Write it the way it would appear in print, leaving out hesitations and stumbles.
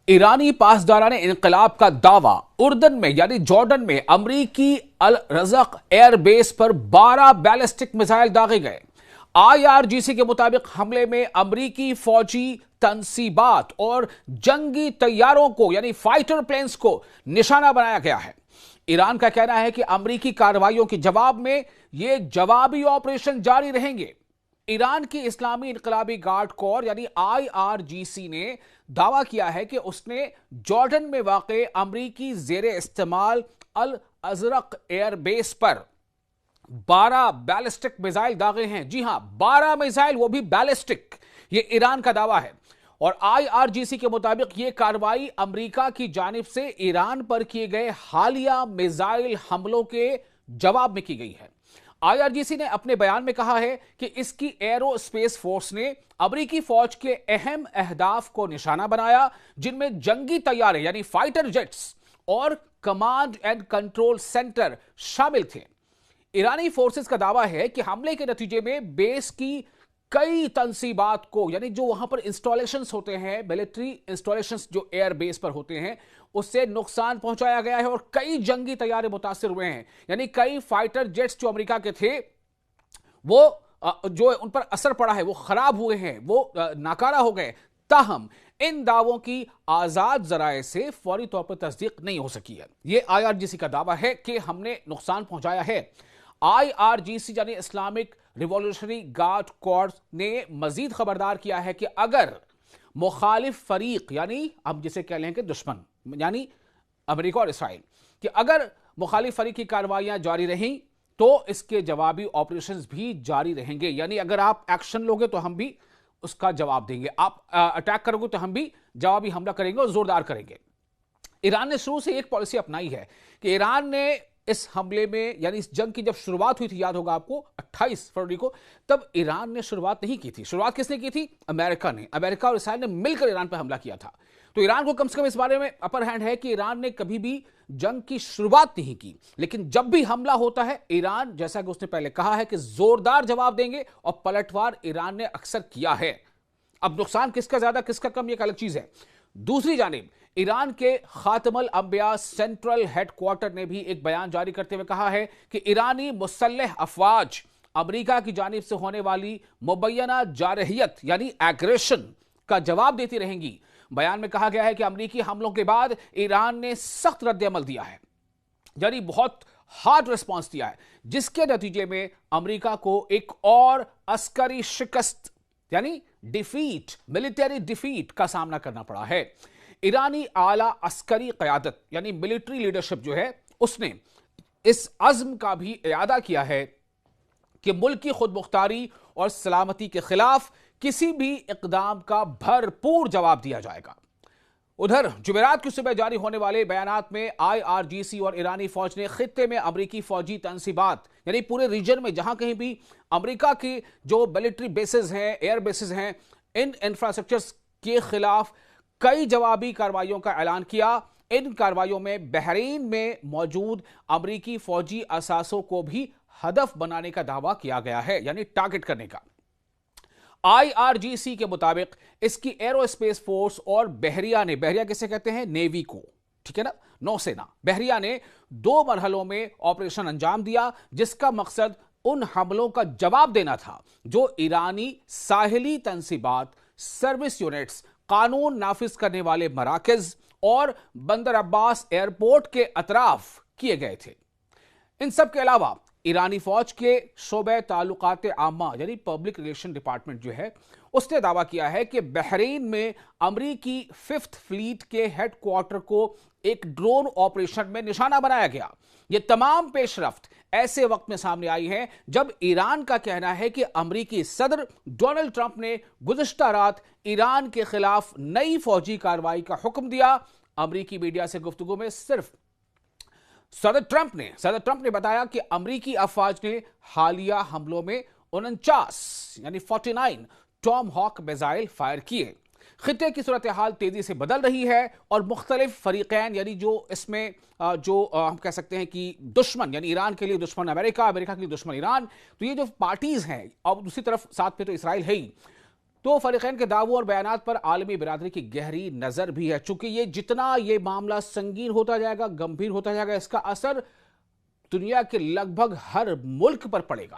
ईरानी पासदारान इंकलाब का दावा। उर्दन में यानी जॉर्डन में अमरीकी अल रज़क एयर बेस पर 12 बैलिस्टिक मिसाइल दागे गए। IRGC के मुताबिक हमले में अमरीकी फौजी तनसीबात और जंगी तैयारों को यानी फाइटर प्लेन्स को निशाना बनाया गया है। ईरान का कहना है कि अमरीकी कार्रवाइयों के जवाब में ये जवाबी ऑपरेशन जारी रहेंगे। ईरान की इस्लामी इनकलाबी गार्ड कोर यानी IRGC ने दावा किया है कि उसने जॉर्डन में वाक़े अमरीकी ज़ेरे इस्तेमाल अल अज़रक एयर बेस पर 12 बैलिस्टिक मिसाइल दागे हैं। जी हां, 12 मिसाइल, वो भी बैलिस्टिक। ये ईरान का दावा है और IRGC के मुताबिक ये कार्रवाई अमेरिका की जानिब से ईरान पर किए गए हालिया मिसाइल हमलों के जवाब में की गई है। IRGC ने अपने बयान में कहा है कि इसकी एरो स्पेस फोर्स ने अमरीकी फौज के अहम अहदाफ को निशाना बनाया, जिनमें जंगी तैयारे यानी फाइटर जेट्स और कमांड एंड कंट्रोल सेंटर शामिल थे। ईरानी फोर्सेस का दावा है कि हमले के नतीजे में बेस की कई तनसीबात को यानी जो वहां पर इंस्टॉलेशंस होते हैं, मिलिट्री इंस्टॉलेशंस जो एयर बेस पर होते हैं, उससे नुकसान पहुंचाया गया है और कई जंगी तैयारे मुतासिर हुए हैं। यानी कई फाइटर जेट्स जो अमेरिका के थे वो जो उन पर असर पड़ा है, वो खराब हुए हैं, वो नाकारा हो गए। ताहम इन दावों की आजाद जराए से फौरी तौर पर तस्दीक नहीं हो सकी है। यह IRGC का दावा है कि हमने नुकसान पहुंचाया है। IRGC यानी इस्लामिक रिवॉल्यूशनरी गार्ड कोर ने मजीद खबरदार किया है कि अगर मुखालिफ फरीक यानी हम जिसे कह लें कि दुश्मन यानी अमेरिका और इसराइल कि अगर मुखालिफ फरीक की कार्रवाइयां जारी रहीं तो इसके जवाबी ऑपरेशंस भी जारी रहेंगे। यानी अगर आप एक्शन लोगे तो हम भी उसका जवाब देंगे, आप अटैक करोगे तो हम भी जवाबी हमला करेंगे और जोरदार करेंगे। ईरान ने शुरू से एक पॉलिसी अपनाई है कि ईरान ने इस हमले में यानी इस जंग की जब शुरुआत हुई थी, याद होगा आपको 28 फरवरी को, तब ईरान ने शुरुआत नहीं की थी। शुरुआत किसने की थी? अमेरिका ने। अमेरिका और इसराइल ने मिलकर ईरान पर हमला किया था। तो ईरान को कम से कम इस बारे में अपर हैंड है कि ईरान ने कभी भी जंग की शुरुआत नहीं की, लेकिन जब भी हमला होता है ईरान, जैसा कि उसने पहले कहा है कि जोरदार जवाब देंगे, और पलटवार ईरान ने अक्सर किया है। अब नुकसान किसका ज्यादा किसका कम, ये एक अलग चीज है। दूसरी जानिब ईरान के खातमुल अंबिया सेंट्रल हेडक्वार्टर ने भी एक बयान जारी करते हुए कहा है कि ईरानी मुसल्लह अफवाज अमेरिका की जानिब से होने वाली मुबैना जारहियत यानी एग्रेशन का जवाब देती रहेंगी। बयान में कहा गया है कि अमेरिकी हमलों के बाद ईरान ने सख्त रद्द-ए-अमल दिया है, यानी बहुत हार्ड रिस्पॉन्स दिया है, जिसके नतीजे में अमेरिका को एक और अस्करी शिकस्त यानी डिफीट, मिलिट्री डिफीट का सामना करना पड़ा है। ईरानी आला अस्करी क़यादत यानी मिलिट्री लीडरशिप जो है, उसने इस अज़्म का भी इयादा किया है कि मुल्क की खुद मुख्तारी और सलामती के खिलाफ किसी भी इक़दाम का भरपूर जवाब दिया जाएगा। उधर जुमेरात की सुबह जारी होने वाले बयानात में IRGC और ईरानी फौज ने खित्ते में अमरीकी फौजी तनसीबात यानी पूरे रीजन में जहां कहीं भी अमरीका की जो मिलिट्री बेसेस हैं, एयर बेसेस हैं, इन इंफ्रास्ट्रक्चर्स के खिलाफ कई जवाबी कार्रवाइयों का ऐलान किया। इन कार्रवाइयों में बहरीन में मौजूद अमरीकी फौजी असासों को भी हदफ बनाने का दावा किया गया है, यानी टारगेट करने का। IRGC के मुताबिक इसकी एरोस्पेस फोर्स और बहरिया किसे कहते हैं? नेवी को, ठीक है ना, नौसेना। बहरिया ने 2 मरहलों में ऑपरेशन अंजाम दिया, जिसका मकसद उन हमलों का जवाब देना था जो ईरानी साहिली तनसीबात, सर्विस यूनिट्स, कानून नाफिज करने वाले मराकज और बंदर अब्बास एयरपोर्ट के अतराफ किए गए थे। इन सब के अलावा ईरानी फौज के शोबे ताल्लुकात आमा यानी पब्लिक रिलेशन डिपार्टमेंट जो है, उसने दावा किया है कि बहरीन में अमरीकी 5th फ्लीट के हेडक्वार्टर को एक ड्रोन ऑपरेशन में निशाना बनाया गया। ये तमाम पेशरफ्त ऐसे वक्त में सामने आई है जब ईरान का कहना है कि अमरीकी सदर डोनाल्ड ट्रंप ने गुज़िश्ता रात ईरान के खिलाफ नई फौजी कार्रवाई का हुक्म दिया। अमरीकी मीडिया से गुफ्तगू में सिर्फ सदर ट्रंप ने बताया कि अमरीकी अफवाज ने हालिया हमलों में 49 यानी 49 टॉम हॉक मिसाइल फायर किए। खित्ते की सूरत हाल तेजी से बदल रही है और मुख्तलिफ फरीकैन यानी जो इसमें हम कह सकते हैं कि दुश्मन यानी ईरान के लिए दुश्मन अमेरिका, अमेरिका के लिए दुश्मन ईरान, तो ये जो पार्टीज हैं, और दूसरी तरफ साथ में तो इसराइल है ही, تو فریقین کے دعووں اور بیانات پر عالمی برادری کی گہری نظر بھی ہے، چونکہ جتنا یہ معاملہ سنگین ہوتا جائے گا، گمبھیر ہوتا جائے گا، اس کا اثر دنیا کے لگ بھگ ہر ملک پر پڑے گا۔